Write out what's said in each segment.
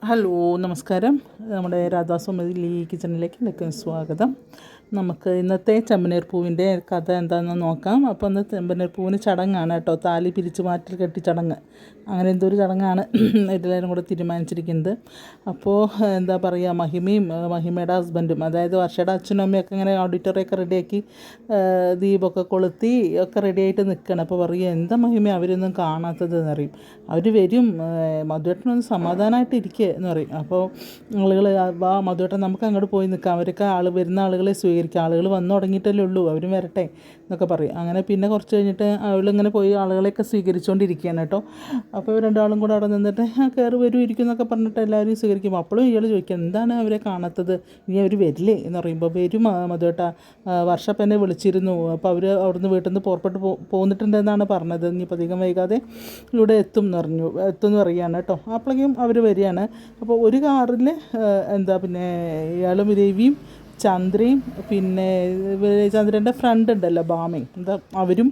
Hello നമസ്കാരം. നമ്മുടെ രാധാസുമതി കിച്ചണിലേക്ക് എല്ലാവർക്കും സ്വാഗതം. നമുക്ക് ഇന്നത്തെ ചെമ്പനീർ പൂവിൻ്റെ കഥ എന്താണെന്ന് നോക്കാം. അപ്പോൾ ഇന്ന് ചെമ്പനീർ പൂവിന് ചടങ്ങാണ് കേട്ടോ, താലി പിരിച്ചു മാറ്റൽ കെട്ടി ചടങ്ങ്, അങ്ങനെ എന്തോ ഒരു ചടങ്ങാണ് എല്ലാവരും കൂടെ തീരുമാനിച്ചിരിക്കുന്നത്. അപ്പോൾ എന്താ പറയുക, മഹിമയുടെ ഹസ്ബൻഡും, അതായത് വർഷയുടെ അച്ഛനും അമ്മയൊക്കെ ഇങ്ങനെ ഓഡിറ്റോറിയൊക്കെ റെഡിയാക്കി ദീപമൊക്കെ കൊളുത്തി ഒക്കെ റെഡിയായിട്ട് നിൽക്കണം. അപ്പോൾ പറയുക, എന്താ മഹിമ അവരൊന്നും കാണാത്തത് എന്നറിയും. അവർ വരും, മധുവേട്ടനൊന്ന് സമാധാനമായിട്ട് ഇരിക്കുക എന്ന് പറയും. അപ്പോൾ ആളുകൾ, വാ മധുവേട്ടൻ നമുക്ക് അങ്ങോട്ട് പോയി നിൽക്കാം, അവരൊക്കെ വരുന്ന ആളുകളെ സ്വീകരിക്കുക, ആളുകൾ വന്നു തുടങ്ങിയിട്ടല്ലേ ഉള്ളൂ, അവരും വരട്ടെ എന്നൊക്കെ പറയും. അങ്ങനെ പിന്നെ കുറച്ച് കഴിഞ്ഞിട്ട് അവളിങ്ങനെ പോയി ആളുകളെയൊക്കെ സ്വീകരിച്ചുകൊണ്ടിരിക്കുകയാണ് കേട്ടോ. അപ്പോൾ രണ്ടാളും കൂടെ അവിടെ നിന്നിട്ട് കയറി വരും ഇരിക്കും എന്നൊക്കെ പറഞ്ഞിട്ട് എല്ലാവരും സ്വീകരിക്കും. അപ്പോഴും ഇയാൾ ചോദിക്കുക, എന്താണ് അവരെ കാണാത്തത്, ഇനി അവർ വരില്ലേ എന്ന് പറയുമ്പോൾ, വരും മധുവേട്ട, വർഷപ്പം എന്നെ വിളിച്ചിരുന്നു, അപ്പോൾ അവർ അവിടുന്ന് വീട്ടിൽ നിന്ന് പുറപ്പെട്ട് പോന്നിട്ടുണ്ടെന്നാണ് പറഞ്ഞത്, ഇനിയിപ്പോൾ അധികം വൈകാതെ ഇവിടെ എത്തും എന്ന് പറയുകയാണ് കേട്ടോ. അപ്പോഴേക്കും അവർ വരികയാണ്. അപ്പോൾ ഒരു കാറിൽ പിന്നെ ഇയാളും രവിയും ചന്ദ്രയും, പിന്നെ ചന്ദ്രൻ്റെ ഫ്രണ്ട് ഉണ്ടല്ലോ ഭാമയും, അവരും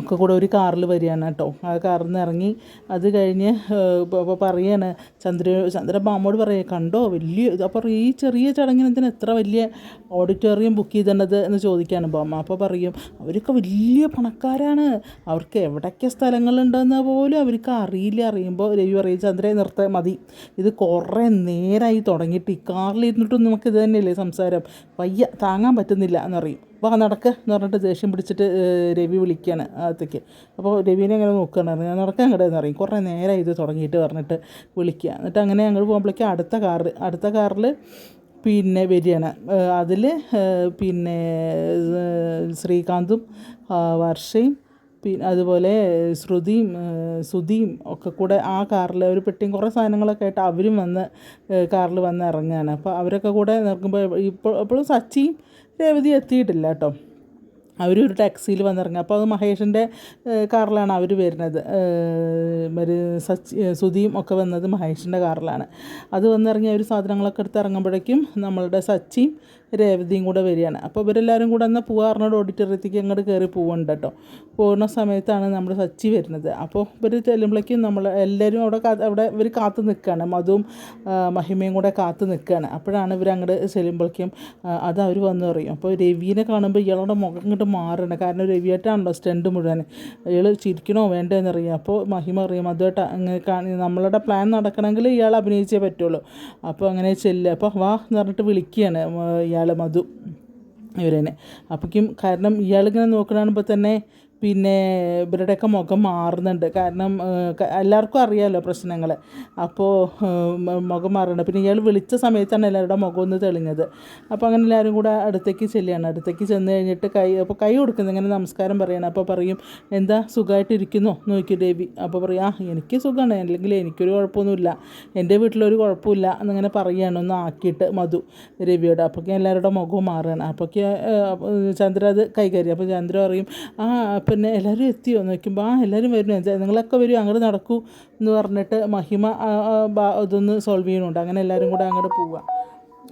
ഒക്കെ കൂടെ ഒരു കാറിൽ വരികയാണ് കേട്ടോ. ആ കാറിൽ നിന്ന് ഇറങ്ങി അത് കഴിഞ്ഞ് അപ്പോൾ പറയാണ് ചന്ദ്ര ബാമ്മോട് പറയുക, കണ്ടോ വലിയ, അപ്പോൾ ഈ ചെറിയ ചടങ്ങിന് എന്തിനാ എത്ര വലിയ ഓഡിറ്റോറിയം ബുക്ക് ചെയ്തിട്ടുള്ളത് എന്ന് ചോദിക്കുകയാണ് ബാമ്മ. അപ്പോൾ പറയും, അവരൊക്കെ വലിയ പണക്കാരാണ്, അവർക്ക് എവിടെയൊക്കെ സ്ഥലങ്ങളുണ്ടെന്ന് പോലും അവർക്ക് അറിയില്ല. അറിയുമ്പോൾ രവി പറയും, ചന്ദ്രയെ നിർത്താൻ മതി, ഇത് കുറേ നേരമായി തുടങ്ങിയിട്ട്, ഈ കാറിലിരുന്നിട്ടും നമുക്ക് ഇത് തന്നെയല്ലേ സംസാരം, വയ്യ, താങ്ങാൻ പറ്റുന്നില്ല എന്നറിയും. വാ നടക്കുക എന്ന് പറഞ്ഞിട്ട് ദേഷ്യം പിടിച്ചിട്ട് രവി വിളിക്കുകയാണ് അകത്തേക്ക്. അപ്പോൾ രവിനെ അങ്ങനെ നോക്കുകയാണ്, ഞാൻ നടക്കാൻ കിടന്ന് അറിയും, കുറേ നേരം ഇത് തുടങ്ങിയിട്ട് പറഞ്ഞിട്ട് വിളിക്കുക. എന്നിട്ട് അങ്ങനെ ഞങ്ങൾ പോകുമ്പോഴേക്കും അടുത്ത കാറിൽ പിന്നെ വരികയാണ്. അതിൽ പിന്നെ ശ്രീകാന്തും വർഷയും പിന്നെ അതുപോലെ സുധിയും ഒക്കെ കൂടെ ആ കാറിൽ ഒരു പെട്ടിയും കുറേ സാധനങ്ങളൊക്കെ ആയിട്ട് അവരും വന്ന് കാറിൽ വന്ന് ഇറങ്ങുകയാണ്. അപ്പോൾ അവരൊക്കെ കൂടെ നിൽക്കുമ്പോൾ എപ്പോഴും സച്ചിയും രേവതി എത്തിയിട്ടില്ല കേട്ടോ. അവരൊരു ടാക്സിയിൽ വന്നിറങ്ങുക. അപ്പോൾ അത് മഹേഷിൻ്റെ കാറിലാണ് അവർ വരുന്നത്. സുധിയും ഒക്കെ വന്നത് മഹേഷിൻ്റെ കാറിലാണ്. അത് വന്നിറങ്ങി അവർ സാധനങ്ങളൊക്കെ എടുത്ത് ഇറങ്ങുമ്പോഴേക്കും നമ്മളുടെ സച്ചിയും രേവതിയും കൂടെ വരികയാണ്. അപ്പോൾ ഇവരെല്ലാവരും കൂടെ എന്നാൽ പോകാറുണ്ട്, ഓഡിറ്റോറിയത്തേക്ക് അങ്ങോട്ട് കയറി പോകുന്നുണ്ട് കേട്ടോ. പോകുന്ന സമയത്താണ് നമ്മുടെ സച്ചി വരുന്നത്. അപ്പോൾ ഇവർ ചെല്ലുമ്പോഴേക്കും നമ്മൾ എല്ലാവരും അവിടെ ഇവർ കാത്തു നിൽക്കുകയാണ്, മധുവും മഹിമയും കൂടെ കാത്തു നിൽക്കുകയാണ്. അപ്പോഴാണ് ഇവർ അങ്ങോട്ട് ചെല്ലുമ്പോഴേക്കും അത് അവർ വന്ന് പറയും. അപ്പോൾ രവിനെ കാണുമ്പോൾ ഇയാളുടെ മുഖം ഇങ്ങോട്ട് മാറണം, കാരണം രവിയായിട്ടാണല്ലോ സ്റ്റണ്ട് മുഴുവൻ, ഇയാൾ ചിരിക്കണോ വേണ്ടോ എന്നറിയാം. അപ്പോൾ മഹിമ അറിയാം, മധുവേട്ടാ നമ്മളുടെ പ്ലാൻ നടക്കണമെങ്കിൽ ഇയാൾ അഭിനയിച്ചേ പറ്റുള്ളൂ. അപ്പോൾ അങ്ങനെ ചെല്ലുക. അപ്പോൾ വാ എന്ന് പറഞ്ഞിട്ട് വിളിക്കുകയാണ് ഇയാൾ മധു ഇവരെന്നെ. അപ്പോഴേക്കും കാരണം ഇയാളിങ്ങനെ നോക്കണപ്പോൾ തന്നെ പിന്നെ ഇവരുടെയൊക്കെ മുഖം മാറുന്നുണ്ട്, കാരണം എല്ലാവർക്കും അറിയാമല്ലോ പ്രശ്നങ്ങൾ. അപ്പോൾ മുഖം മാറുന്നുണ്ട്. പിന്നെ ഇയാൾ വിളിച്ച സമയത്താണ് എല്ലാവരുടെ മുഖം ഒന്ന് തെളിഞ്ഞത്. അപ്പോൾ അങ്ങനെ എല്ലാവരും കൂടെ അടുത്തേക്ക് ചെല്ലുകയാണ്. അടുത്തേക്ക് ചെന്ന് കഴിഞ്ഞിട്ട് കൈ കൊടുക്കുന്നത്, ഇങ്ങനെ നമസ്കാരം പറയണം. അപ്പോൾ പറയും, എന്താ സുഖമായിട്ടിരിക്കുന്നോ എന്ന് ചോദിക്കും രവി. അപ്പോൾ പറയും, എനിക്ക് സുഖമാണ്, അല്ലെങ്കിൽ എനിക്കൊരു കുഴപ്പമൊന്നുമില്ല, എൻ്റെ വീട്ടിലൊരു കുഴപ്പമില്ല എന്നിങ്ങനെ പറയുകയാണ് ഒന്ന് ആക്കിയിട്ട് മധു രവിയോട്. അപ്പോഴേക്കും എല്ലാവരുടെ മുഖവും മാറുകയാണ്. അപ്പോഴേക്കും ചന്ദ്ര അത് കൈകാര്യം. അപ്പോൾ ചന്ദ്ര പറയും, പിന്നെ എല്ലാവരും എത്തിയോ എന്ന് നോക്കുമ്പോൾ എല്ലാവരും വരുന്നു, നിങ്ങളൊക്കെ വരും, അങ്ങോട്ട് നടക്കൂ എന്ന് പറഞ്ഞിട്ട് മഹിമ ഇതൊന്ന് സോൾവ് ചെയ്യുന്നുണ്ട്. അങ്ങനെ എല്ലാവരും കൂടെ അങ്ങോട്ട് പോവുക.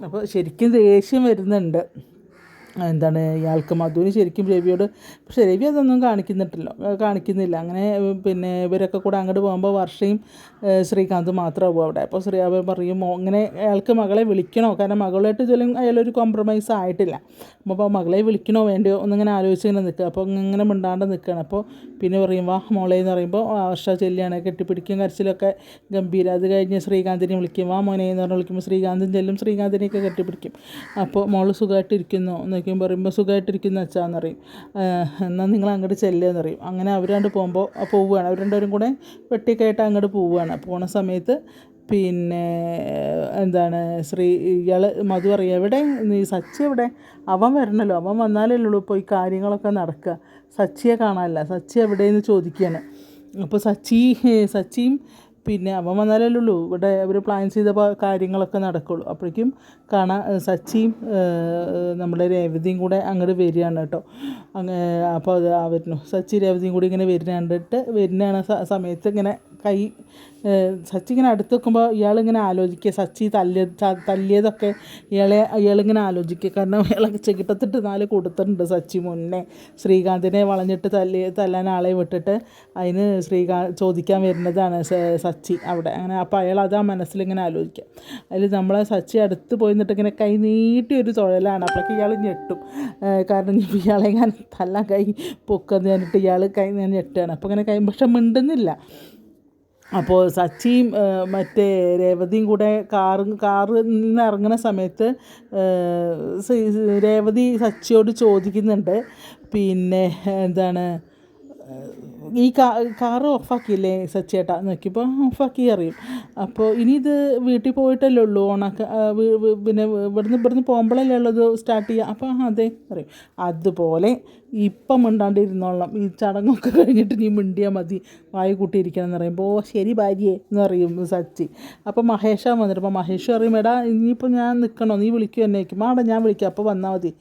അപ്പോൾ ശരിക്കും ദേഷ്യം വരുന്നുണ്ട് ഇയാൾക്ക്, മധുവിന് ശരിക്കും രവിയോട്. പക്ഷേ രവി അതൊന്നും കാണിക്കുന്നില്ല. അങ്ങനെ പിന്നെ ഇവരൊക്കെ കൂടെ അങ്ങോട്ട് പോകുമ്പോൾ വർഷയും ശ്രീകാന്ത് മാത്രമേ പോകും അവിടെ. അപ്പോൾ അവർ പറയും, ഇങ്ങനെ അയാൾക്ക് മകളെ വിളിക്കണോ, കാരണം മകളായിട്ട് അയാളൊരു കോംപ്രമൈസ് ആയിട്ടില്ല. അപ്പോൾ മകളെ വിളിക്കണോ വേണ്ടയോ ഒന്നിങ്ങനെ ആലോചിച്ചിങ്ങനെ നിൽക്കുക. അപ്പോൾ ഇങ്ങനെ മിണ്ടാണ്ട് നിൽക്കുകയാണ്. അപ്പോൾ പിന്നെ പറയും, വാ മോളെ എന്ന് പറയുമ്പോൾ വർഷ ചെല്ലിയാണ്, കെട്ടിപ്പിടിക്കും, കരച്ചിലൊക്കെ ഗംഭീരം. അത് കഴിഞ്ഞ് ശ്രീകാന്തിനെ വിളിക്കും, വാ മോനെ എന്ന് പറഞ്ഞ് വിളിക്കുമ്പോൾ ശ്രീകാന്തും ചെല്ലും, ശ്രീകാന്തിനെയൊക്കെ കെട്ടിപ്പിടിക്കും. അപ്പോൾ മോള് സുഖമായിട്ടിരിക്കുന്നു എന്നൊക്കെയും പറയുമ്പോൾ സുഖമായിട്ടിരിക്കുന്ന അച്ഛാന്ന് പറയും. എന്നാൽ നിങ്ങൾ അങ്ങോട്ട് ചെല്ലുകയെന്ന് പറയും. അങ്ങനെ അവരങ്ങോട്ട് പോവുകയാണ്. അവർ രണ്ടുപേരും കൂടെ വെട്ടിക്കായിട്ട് അങ്ങോട്ട് പോവുകയാണ്. പോണ സമയത്ത് പിന്നെ ഇയാൾ മധു പറയുക, എവിടെ സച്ചി എവിടെ, അവൻ വരണമല്ലോ, അവൻ വന്നാലേ ഉള്ളൂ ഇപ്പോൾ ഈ കാര്യങ്ങളൊക്കെ നടക്കുക, സച്ചിയെ കാണാനില്ല, സച്ചി എവിടെയെന്ന് ചോദിക്കുകയാണ്. അപ്പോൾ സച്ചിയും പിന്നെ അവൻ വന്നാലല്ലേ ഉള്ളൂ ഇവിടെ അവർ പ്ലാൻ ചെയ്ത കാര്യങ്ങളൊക്കെ നടക്കുള്ളൂ. അപ്പോഴേക്കും സച്ചിയും നമ്മുടെ രേവതിയും കൂടെ അങ്ങോട്ട് വരികയാണ് കേട്ടോ. അപ്പോൾ അത് വരുന്നു, സച്ചി രേവതിയും കൂടി ഇങ്ങനെ വരുന്ന കണ്ടിട്ട് വരുന്നതാണ് സമയത്ത് ഇങ്ങനെ സച്ചി ഇങ്ങനെ അടുത്ത് വെക്കുമ്പോൾ ഇയാളിങ്ങനെ ആലോചിക്കുക, സച്ചി തല്ലിയതൊക്കെ ഇയാളിങ്ങനെ ആലോചിക്കുക. കാരണം ഇയാളൊക്കെ ചെകിട്ടത്തിട്ട് 4 കൊടുത്തിട്ടുണ്ട് സച്ചി മുന്നേ. ശ്രീകാന്തിനെ വളഞ്ഞിട്ട് തല്ലാൻ ആളെ വിട്ടിട്ട് അതിന് ചോദിക്കാൻ വരുന്നതാണ് സച്ചി അവിടെ. അങ്ങനെ അപ്പോൾ അയാൾ അതാ മനസ്സിലിങ്ങനെ ആലോചിക്കുക. അതിൽ നമ്മളെ സച്ചി അടുത്ത് പോയി നിന്നിട്ട് ഇങ്ങനെ കൈ നീട്ടിയൊരു തൊഴലാണ്. അപ്പോഴേക്ക് ഇയാൾ ഞെട്ടും. കാരണം ഇയാളെ ഞാൻ തല്ലാൻ കൈ പൊക്കെന്ന് പറഞ്ഞിട്ട് ഇയാൾ കൈ ഞാൻ ഞെട്ടുകയാണ്. അപ്പോൾ ഇങ്ങനെ പക്ഷെ മിണ്ടുന്നില്ല. അപ്പോൾ സച്ചിയും മറ്റേ രേവതിയും കൂടെ കാറിൽ നിന്ന് ഇറങ്ങുന്ന സമയത്ത് രേവതി സച്ചിയോട് ചോദിക്കുന്നുണ്ട്, പിന്നെ എന്താണ് ഈ കാറ് ഓഫാക്കിയില്ലേ സച്ചേട്ടാ നോക്കിയപ്പോൾ ഓഫാക്കി അറിയും. അപ്പോൾ ഇനി ഇത് വീട്ടിൽ പോയിട്ടല്ലേ ഉള്ളൂ പിന്നെ ഇവിടുന്ന് പോകുമ്പോഴല്ലേ ഉള്ളത് സ്റ്റാർട്ട് ചെയ്യുക. അപ്പോൾ അതെ അറിയും. അതുപോലെ ഇപ്പം മിണ്ടാണ്ടിരുന്നോളാം, ഈ ചടങ്ങൊക്കെ കഴിഞ്ഞിട്ട് നീ മിണ്ടിയാൽ മതി, വായു കൂട്ടിയിരിക്കണം എന്ന് പറയുമ്പോൾ ശരി ഭാര്യയെ എന്ന് പറയും സച്ചി. അപ്പോൾ മഹേഷാണ് വന്നിട്ട്, അപ്പോൾ മഹേഷ് പറയും, എടാ ഇനിയിപ്പോൾ ഞാൻ നിൽക്കണോ, നീ വിളിക്കുക എന്നെ വയ്ക്കും. ആടെ ഞാൻ വിളിക്കാം, അപ്പോൾ വന്നാൽ മതി,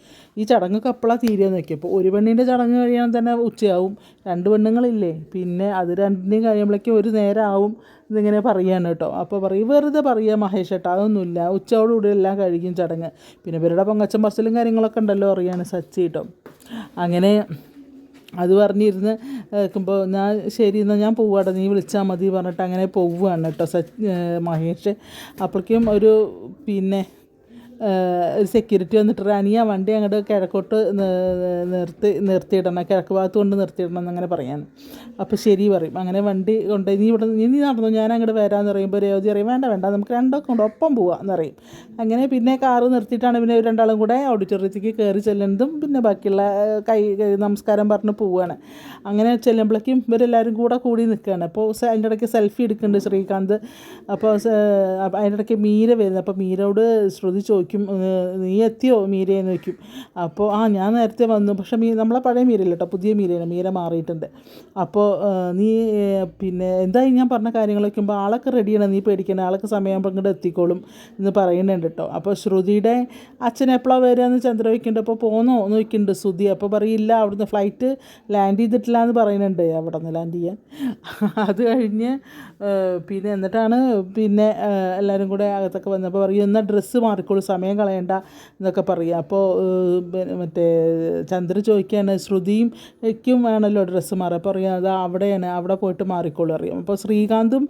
ഈ ചടങ്ങൊക്കെ എപ്പോഴാണ് തീരുക നോക്കി. അപ്പോൾ ഒരു പെണ്ണിൻ്റെ ചടങ്ങ് കഴിയാൻ തന്നെ ഉച്ചയാവും, 2 പെണ്ണുങ്ങളില്ലേ, പിന്നെ അത് 2നെയും കഴിയുമ്പോഴേക്കും ഒരു നേരം ആവും. ഇതിങ്ങനെ പറയുകയാണ് കേട്ടോ. അപ്പോൾ പറയും, വെറുതെ പറയുക മഹേഷ് ഏട്ടാ, അതൊന്നുമില്ല, ഉച്ചയോടുകൂടി എല്ലാം കഴിയും ചടങ്ങ്. പിന്നെ ഇവരുടെ പൊങ്ങച്ചം പറച്ചിലും കാര്യങ്ങളൊക്കെ ഉണ്ടല്ലോ അറിയാണ് സച്ചി കേട്ടോ. അങ്ങനെ അത് പറഞ്ഞിരുന്ന് കേൾക്കുമ്പോൾ ഞാൻ ശരി എന്നാൽ ഞാൻ പോവാട്ടെ, നീ വിളിച്ചാൽ മതി പറഞ്ഞിട്ട് അങ്ങനെ പോവുകയാണ് കേട്ടോ മഹേഷ്. അപ്പോഴേക്കും ഒരു പിന്നെ സെക്യൂരിറ്റി വന്നിട്ട് അനിയ വണ്ടി അങ്ങോട്ട് കിഴക്കോട്ട് നിർത്തിയിടണം, കിഴക്ക് ഭാഗത്ത് കൊണ്ട് നിർത്തിയിടണം എന്നങ്ങനെ പറയാൻ. അപ്പോൾ ശരി പറയും. അങ്ങനെ വണ്ടി കൊണ്ട് നീ നടന്നു, ഞാൻ അങ്ങോട്ട് വരാമെന്ന് പറയുമ്പോൾ രേവതി പറയും, വേണ്ട നമുക്ക് 2 കൊണ്ട് ഒപ്പം പോവാമെന്ന് പറയും. അങ്ങനെ പിന്നെ കാറ് നിർത്തിയിട്ടാണ് പിന്നെ 2 കൂടെ ഓഡിറ്റോറിയത്തേക്ക് കയറി ചെല്ലുന്നതും പിന്നെ ബാക്കിയുള്ള നമസ്കാരം പറഞ്ഞ് പോവുകയാണ്. അങ്ങനെ ചെല്ലുമ്പോഴേക്കും ഇവരെല്ലാവരും കൂടി നിൽക്കുകയാണ്. അപ്പോൾ അതിൻ്റെ ഇടയ്ക്ക് സെൽഫി എടുക്കുന്നുണ്ട് ശ്രീകാന്ത്. അപ്പോൾ അതിൻ്റെ ഇടയ്ക്ക് മീര വരുന്നത്. അപ്പോൾ മീരയോട് ശ്രുതി ചോദിക്കും, നീ എത്തിയോ മീരയെന്ന് ചോദിക്കും. അപ്പോൾ ഞാൻ നേരത്തെ വന്നു, പക്ഷേ നമ്മളെ പഴയ മീരയില്ല കേട്ടോ, പുതിയ മീരയാണ്, മീര മാറിയിട്ടുണ്ട്. അപ്പോൾ നീ പിന്നെ എന്തായി ഞാൻ പറഞ്ഞ കാര്യങ്ങൾ വയ്ക്കുമ്പോൾ ആളൊക്കെ റെഡിയാണ്, നീ പേടിക്കണം, ആളൊക്കെ സമയമാകുമ്പോൾ ഇങ്ങോട്ട് എത്തിക്കോളും എന്ന് പറയുന്നുണ്ട് കേട്ടോ. അപ്പോൾ ശ്രുതിയുടെ അച്ഛൻ എപ്പോഴാണ് വരികയെന്ന് ചന്ദ്ര വയ്ക്കുന്നുണ്ട്. അപ്പോൾ പോന്നോ എന്ന് വയ്ക്കുന്നുണ്ട് ശ്രുതി. അപ്പോൾ പറയില്ല, അവിടുന്ന് ഫ്ലൈറ്റ് ലാൻഡ് ചെയ്തിട്ടില്ല എന്ന് പറയുന്നുണ്ട്, അവിടെ നിന്ന് ലാൻഡ് ചെയ്യാൻ. അത് കഴിഞ്ഞ് പിന്നെ എന്നിട്ടാണ് പിന്നെ എല്ലാവരും കൂടെ അകത്തൊക്കെ വന്നപ്പോൾ പറയും, എന്നാൽ ഡ്രസ്സ് മാറിക്കോളൂ, സമയം കളയണ്ട എന്നൊക്കെ പറയുക. അപ്പോൾ മറ്റേ ചന്ദ്ര ചോദിക്കുകയാണ്, ശ്രുതിക്കും വേണമല്ലോ ഡ്രസ്സ് മാറുക. അപ്പോൾ അറിയാം അത് അവിടെയാണ്, അവിടെ പോയിട്ട് മാറിക്കോളൂ അറിയാം. അപ്പോൾ ശ്രീകാന്തും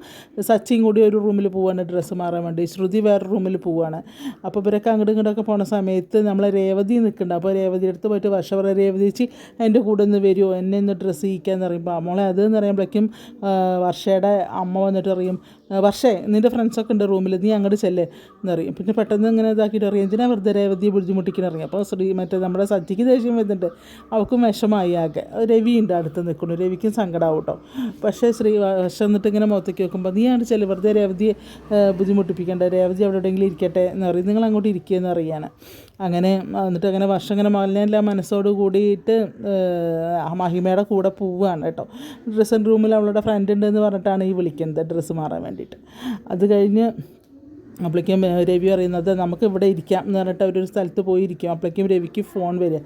സച്ചിയും കൂടി ഒരു റൂമിൽ പോവാണ് ഡ്രസ്സ് മാറാൻ വേണ്ടി, ശ്രുതി വേറെ റൂമിൽ പോവാണ്. അപ്പോൾ ഇവരൊക്കെ അങ്ങോട്ടും ഇങ്ങോട്ടൊക്കെ പോണ സമയത്ത് നമ്മളെ രേവതി നിൽക്കുന്നുണ്ട്. അപ്പോൾ രേവതി അടുത്ത് പോയിട്ട് വർഷ പറയാം, രേവതി ചേച്ചി എൻ്റെ കൂടെ ഒന്ന് വരുമോ, എന്നെ ഒന്ന് ഡ്രസ്സ് ചെയ്യിക്കാന്ന് പറയുമ്പോൾ മോളെ അതെന്ന് പറയുമ്പോഴേക്കും വർഷയുടെ അമ്മ വന്നിട്ട് അറിയും, വർഷേ നിൻ്റെ ഫ്രണ്ട്സൊക്കെ ഉണ്ട് റൂമിൽ, നീ അങ്ങോട്ട് ചെല്ലേ എന്നറിയും. പിന്നെ പെട്ടെന്ന് ഇങ്ങനെ ഇതാക്കിയിട്ട് അറിയാം, എന്തിനാ വെറുതെ രേവതിയെ ബുദ്ധിമുട്ടിക്കാൻ അറിയാം. അപ്പോൾ മറ്റേ നമ്മുടെ സച്ചിക്ക് ദേഷ്യം വരുന്നുണ്ട്, അവൾക്കും വിഷമായി ആകെ. രവി ഉണ്ട് അടുത്ത് നിൽക്കുന്നു, രവിക്കും സങ്കടമാവും കേട്ടോ. പക്ഷേ വർഷ എന്നിട്ട് ഇങ്ങനെ മുഖത്തേക്ക് വെക്കുമ്പോൾ നീ അങ്ങോട്ട് ചെല്ല്, വെറുതെ രേവതിയെ ബുദ്ധിമുട്ടിപ്പിക്കേണ്ട, രേവതി അവിടെ എവിടെയെങ്കിലും ഇരിക്കട്ടെ എന്ന് പറയും, നിങ്ങൾ അങ്ങോട്ട് ഇരിക്കുകയെന്ന് അറിയാണ്. അങ്ങനെ എന്നിട്ട് അങ്ങനെ വർഷം ഇങ്ങനെ മലിനെല്ലാം മനസ്സോട് കൂടിയിട്ട് മഹിമയുടെ കൂടെ പോവുകയാണ് കേട്ടോ. ഡ്രസ്സിങ് റൂമിൽ അവളുടെ ഫ്രണ്ട് ഉണ്ടെന്ന് പറഞ്ഞിട്ടാണ് ഈ വിളിക്കുന്നത് ഡ്രസ്സ് മാറാൻ വേണ്ടിയിട്ട്. അത് കഴിഞ്ഞ് അപ്പോഴേക്കും രവി പറയുന്നത് നമുക്ക് ഇവിടെ ഇരിക്കാം എന്ന് പറഞ്ഞിട്ട് അവരൊരു സ്ഥലത്ത് പോയി ഇരിക്കും. അപ്പോഴേക്കും രവിക്ക് ഫോൺ വരിക,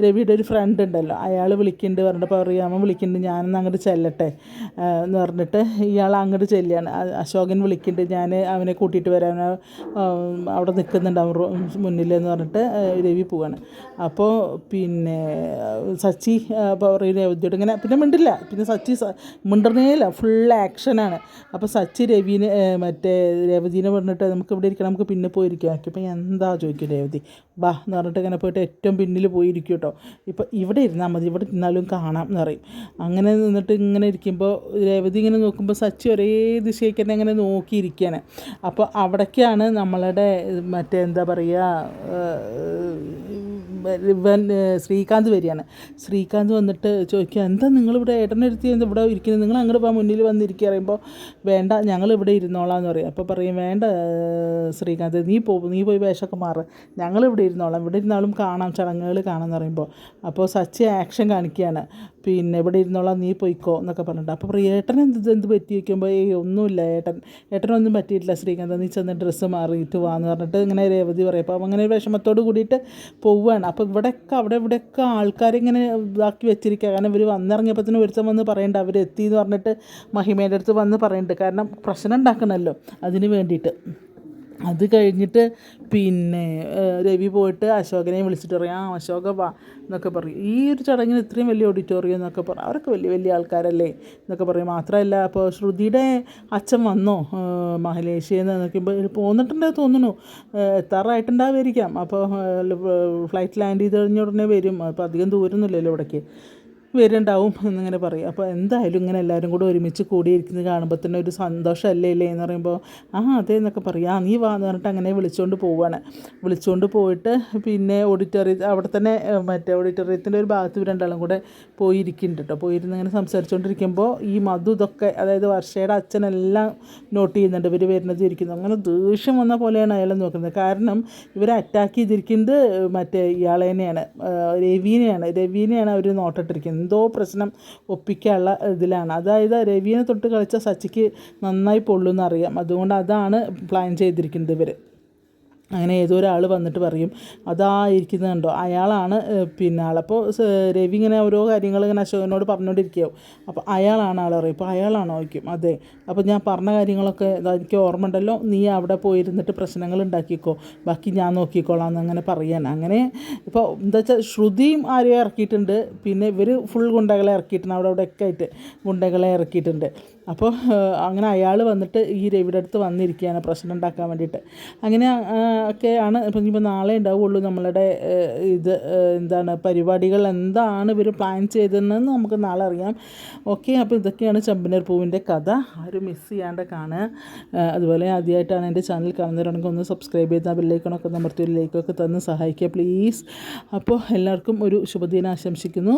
രവിയുടെ ഒരു ഫ്രണ്ട് ഉണ്ടല്ലോ അയാൾ വിളിക്കുന്നുണ്ട് പറഞ്ഞിട്ട് പറയുക, അമ്മ വിളിക്കുന്നുണ്ട്, ഞാനൊന്ന് അങ്ങോട്ട് ചെല്ലട്ടെ എന്ന് പറഞ്ഞിട്ട് ഇയാൾ അങ്ങോട്ട് ചെല്ലുകയാണ്. അശോകൻ വിളിക്കുന്നുണ്ട്, ഞാൻ അവനെ കൂട്ടിയിട്ട് വരാൻ അവിടെ നിൽക്കുന്നുണ്ട് അവർ മുന്നിൽ എന്ന് പറഞ്ഞിട്ട് രവി പോവാണ്. അപ്പോൾ പിന്നെ സച്ചി പറയും രവിയോട് ഇങ്ങനെ, പിന്നെ മിണ്ടില്ല, പിന്നെ സച്ചി മിണ്ടുന്നേയില്ല, ഫുൾ ആക്ഷനാണ്. അപ്പോൾ സച്ചി രവിനെ മറ്റേ രവതിനെ പറഞ്ഞിട്ട് നമുക്ക് ഇവിടെ ഇരിക്കണം, നമുക്ക് പിന്നെ പോയിരിക്കും. അപ്പോൾ എന്താ ചോദിക്കും രേവതി, ബാ എന്ന് പറഞ്ഞിട്ട് ഇങ്ങനെ പോയിട്ട് ഏറ്റവും പിന്നിൽ പോയിരിക്കും കേട്ടോ. ഇപ്പോൾ ഇവിടെ ഇരുന്നാൽ മതി, ഇവിടെ ഇരുന്നാലും കാണാം എന്ന് പറയും. അങ്ങനെ നിന്നിട്ട് ഇങ്ങനെ ഇരിക്കുമ്പോൾ രേവതി ഇങ്ങനെ നോക്കുമ്പോൾ സച്ചി ഒരേ ദിശയ്ക്ക് തന്നെ ഇങ്ങനെ നോക്കിയിരിക്കുകയാണ്. അപ്പോൾ അവിടേക്കാണ് നമ്മളുടെ മറ്റേ എന്താ പറയുക ശ്രീകാന്ത് വരികയാണ്. ശ്രീകാന്ത് വന്നിട്ട് ചോദിക്കുക, എന്താ നിങ്ങളിവിടെ ഏട്ടനെടുത്തി ഇവിടെ ഇരിക്കുന്നത്, നിങ്ങൾ അങ്ങോട്ട് പോകാൻ മുന്നിൽ വന്നിരിക്കുക പറയുമ്പോൾ വേണ്ട ഞങ്ങളിവിടെ ഇരുന്നോളാം എന്ന് പറയും. അപ്പോൾ പറയും, വേണ്ട ശ്രീകാന്ത് നീ പോയി വേഷമൊക്കെ മാറ്, ഞങ്ങളിവിടെ ഇരുന്നോളാം, ഇവിടെ ഇരുന്നാലും കാണാം, ചടങ്ങുകൾ കാണാമെന്ന് പറയുമ്പോൾ. അപ്പോൾ സച്ചി ആക്ഷൻ കാണിക്കുകയാണ്, പിന്നെ ഇവിടെ ഇരുന്നോളാം, നീ പോയിക്കോ എന്നൊക്കെ പറഞ്ഞിട്ട്. അപ്പോൾ പറയും ഏട്ടൻ എന്ത് പറ്റി വയ്ക്കുമ്പോൾ ഒന്നുമില്ല ഏട്ടനൊന്നും പറ്റിയിട്ടില്ല ശ്രീകാന്ത്, നീ ചെന്ന് ഡ്രസ്സ് മാറിയിട്ട് വാന്ന് പറഞ്ഞിട്ട് ഇങ്ങനെ രേവതി പറയും. അപ്പോൾ അങ്ങനെ വിഷമത്തോട് കൂടിയിട്ട് പോവുകയാണ്. അപ്പോൾ ഇവിടെയൊക്കെ ആൾക്കാരിങ്ങനെ ഇതാക്കി വെച്ചിരിക്കുക. കാരണം ഇവർ വന്നിറങ്ങിയപ്പോഴത്തേനും ഒരുത്തം വന്ന് പറയേണ്ട അവരെത്തി എന്ന് പറഞ്ഞിട്ട് മഹിമേൻ്റെ അടുത്ത് വന്ന് പറയുന്നുണ്ട്. കാരണം പ്രശ്നം ഉണ്ടാക്കണമല്ലോ അതിന് വേണ്ടിയിട്ട്. അത് കഴിഞ്ഞിട്ട് പിന്നെ രവി പോയിട്ട് അശോകനെ വിളിച്ചിട്ട് പറയും, അശോക വാ എന്നൊക്കെ പറയും. ഈ ഒരു ചടങ്ങിന് ഇത്രയും വലിയ ഓഡിറ്റോറിയം എന്നൊക്കെ പറയും, അവരൊക്കെ വലിയ വലിയ ആൾക്കാരല്ലേ എന്നൊക്കെ പറയും. മാത്രമല്ല അപ്പോൾ ശ്രുതിയുടെ അച്ഛൻ വന്നോ മഹലേഷ്യന്ന് നോക്കുമ്പോൾ പോന്നിട്ടുണ്ടെന്ന് തോന്നുന്നു, എത്താറായിട്ടുണ്ടാവുമായിരിക്കാം. അപ്പോൾ ഫ്ലൈറ്റ് ലാൻഡ് ചെയ്ത് കഴിഞ്ഞ ഉടനെ വരും. അപ്പോൾ അധികം ദൂരമൊന്നുമില്ലല്ലോ ഇവിടേക്ക് വരുന്നുണ്ടാവും എന്നിങ്ങനെ പറയും. അപ്പോൾ എന്തായാലും ഇങ്ങനെ എല്ലാവരും കൂടെ ഒരുമിച്ച് കൂടിയിരിക്കുന്നത് കാണുമ്പോൾ തന്നെ ഒരു സന്തോഷമല്ലേ എന്ന് പറയുമ്പോൾ അതെ എന്നൊക്കെ പറയാം. നീ വാ എന്ന് പറഞ്ഞിട്ട് അങ്ങനെ വിളിച്ചുകൊണ്ട് പോവുകയാണ്. വിളിച്ചുകൊണ്ട് പോയിട്ട് പിന്നെ അവിടെ തന്നെ മറ്റേ ഓഡിറ്റോറിയത്തിൻ്റെ ഒരു ഭാഗത്ത് രണ്ടാളും കൂടെ പോയിരിക്കുന്നുണ്ട് കേട്ടോ. പോയിരുന്ന് ഇങ്ങനെ സംസാരിച്ചുകൊണ്ടിരിക്കുമ്പോൾ ഈ മധു ഇതൊക്കെ, അതായത് വർഷയുടെ അച്ഛനെല്ലാം നോട്ട് ചെയ്യുന്നുണ്ട് ഇവർ വരുന്നത് ഇരിക്കുന്നത്. അങ്ങനെ ദേഷ്യം വന്ന പോലെയാണ് അയാൾ നോക്കുന്നത്. കാരണം ഇവരെ അറ്റാക്ക് ചെയ്തിരിക്കുന്നത് മറ്റേ ഇയാളെ തന്നെയാണ്, രവീനെയാണ് അവർ നോട്ടിട്ടിരിക്കുന്നത്. എന്തോ പ്രശ്നം ഒപ്പിക്കാനുള്ള ഇതിലാണ്. അതായത് രവീനെ തൊട്ട് കളിച്ച സച്ചിക്ക് നന്നായി പൊള്ളുന്നറിയാം. അതുകൊണ്ട് അതാണ് പ്ലാൻ ചെയ്തിരിക്കുന്നത് ഇവർ. അങ്ങനെ ഏതോ ഒരാൾ വന്നിട്ട് പറയും, അതാ ഇരിക്കുന്നത് കണ്ടോ അയാളാണ് പിന്നെ ആളപ്പോൾ രവി ഇങ്ങനെ ഓരോ കാര്യങ്ങൾ ഇങ്ങനെ അശോകനോട് പറഞ്ഞുകൊണ്ടിരിക്കുകയാവും. അപ്പോൾ അയാളാണ് ആൾ പറയും. ഇപ്പോൾ അയാളാണോ വയ്ക്കും. അതെ, അപ്പോൾ ഞാൻ പറഞ്ഞ കാര്യങ്ങളൊക്കെ എനിക്ക് ഓർമ്മ ഉണ്ടല്ലോ, നീ അവിടെ പോയിരുന്നിട്ട് പ്രശ്നങ്ങൾ ഉണ്ടാക്കിക്കോ, ബാക്കി ഞാൻ നോക്കിക്കോളാം എന്നങ്ങനെ പറയാൻ. അങ്ങനെ ഇപ്പോൾ എന്താ വെച്ചാൽ ശ്രുതിയും ആരെയും ഇറക്കിയിട്ടുണ്ട്, പിന്നെ ഇവർ ഫുൾ ഗുണ്ടകളെ ഇറക്കിയിട്ടുണ്ട്, അവിടെയൊക്കെ ആയിട്ട് ഗുണ്ടകളെ ഇറക്കിയിട്ടുണ്ട്. അപ്പോൾ അങ്ങനെ അയാൾ വന്നിട്ട് ഈ രവിയുടെ അടുത്ത് വന്നിരിക്കുകയാണ് പ്രശ്നം ഉണ്ടാക്കാൻ വേണ്ടിയിട്ട്. അങ്ങനെ ഒക്കെയാണ്. ഇപ്പം ഇനിയിപ്പോൾ നാളെ ഉണ്ടാവുള്ളൂ നമ്മളുടെ എന്താണ് പരിപാടികൾ, എന്താണ് ഇവർ പ്ലാൻ ചെയ്തതെന്ന് നമുക്ക് നാളെ അറിയാം. ഓക്കെ, അപ്പോൾ ഇതൊക്കെയാണ് ചെമ്പനീർ പൂവിൻ്റെ കഥ. ആരും മിസ് ചെയ്യാണ്ട് കാണുക. അതുപോലെ ആദ്യമായിട്ടാണ് എൻ്റെ ചാനൽ കാണുന്നവരാണെങ്കിൽ ഒന്ന് സബ്സ്ക്രൈബ് ചെയ്താൽ ബെല്ലൈക്കണൊക്കെ അമർത്തി ഒരു ലൈക്കൊക്കെ തന്ന് സഹായിക്കുക പ്ലീസ്. അപ്പോൾ എല്ലാവർക്കും ഒരു ശുഭദിനം ആശംസിക്കുന്നു.